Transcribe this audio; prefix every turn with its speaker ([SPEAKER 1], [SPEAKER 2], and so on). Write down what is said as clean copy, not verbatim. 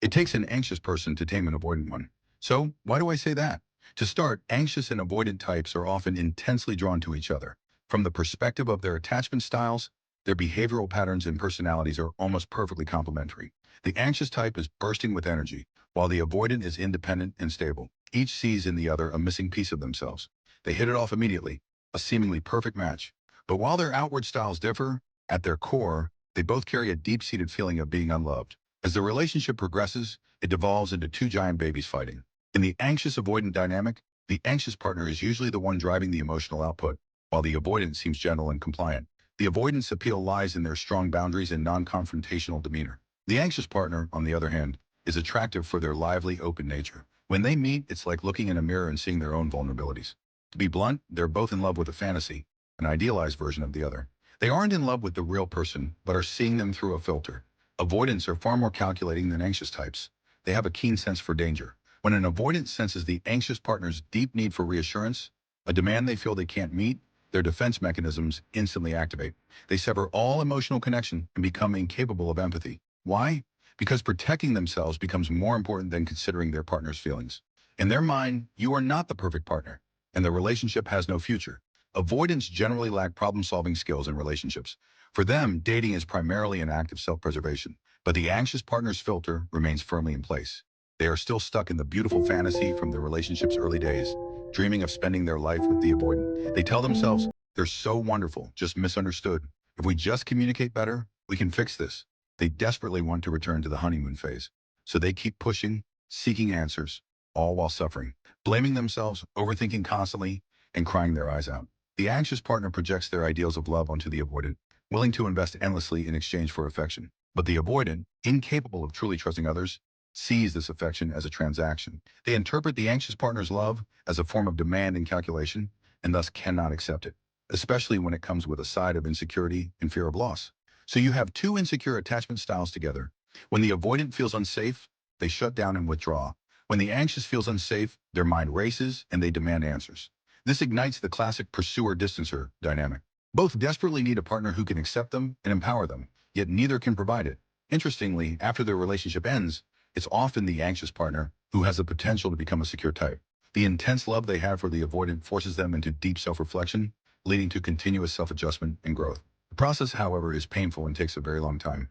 [SPEAKER 1] It takes an anxious person to tame an avoidant one. So, why do I say that? To start, anxious and avoidant types are often intensely drawn to each other. From the perspective of their attachment styles, their behavioral patterns and personalities are almost perfectly complementary. The anxious type is bursting with energy, while the avoidant is independent and stable. Each sees in the other a missing piece of themselves. They hit it off immediately, a seemingly perfect match. But while their outward styles differ, at their core, they both carry a deep-seated feeling of being unloved. As the relationship progresses, it devolves into two giant babies fighting. In the anxious-avoidant dynamic, the anxious partner is usually the one driving the emotional output, while the avoidant seems gentle and compliant. The avoidance appeal lies in their strong boundaries and non-confrontational demeanor. The anxious partner, on the other hand, is attractive for their lively, open nature. When they meet, it's like looking in a mirror and seeing their own vulnerabilities. To be blunt, they're both in love with a fantasy, an idealized version of the other. They aren't in love with the real person, but are seeing them through a filter. Avoidants are far more calculating than anxious types. They have a keen sense for danger. When an avoidant senses the anxious partner's deep need for reassurance, a demand they feel they can't meet, their defense mechanisms instantly activate. They sever all emotional connection and become incapable of empathy. Why? Because protecting themselves becomes more important than considering their partner's feelings. In their mind, you are not the perfect partner, and the relationship has no future. Avoidants generally lack problem-solving skills in relationships. For them, dating is primarily an act of self-preservation, but the anxious partner's filter remains firmly in place. They are still stuck in the beautiful fantasy from the relationship's early days, dreaming of spending their life with the avoidant. They tell themselves, they're so wonderful, just misunderstood. If we just communicate better, we can fix this. They desperately want to return to the honeymoon phase. So they keep pushing, seeking answers, all while suffering, blaming themselves, overthinking constantly, and crying their eyes out. The anxious partner projects their ideals of love onto the avoidant, willing to invest endlessly in exchange for affection. But the avoidant, incapable of truly trusting others, sees this affection as a transaction. They interpret the anxious partner's love as a form of demand and calculation, and thus cannot accept it, especially when it comes with a side of insecurity and fear of loss. So you have two insecure attachment styles together. When the avoidant feels unsafe, they shut down and withdraw. When the anxious feels unsafe, their mind races and they demand answers. This ignites the classic pursuer-distancer dynamic. Both desperately need a partner who can accept them and empower them, yet neither can provide it. Interestingly, after their relationship ends, it's often the anxious partner who has the potential to become a secure type. The intense love they have for the avoidant forces them into deep self-reflection, leading to continuous self-adjustment and growth. The process, however, is painful and takes a very long time.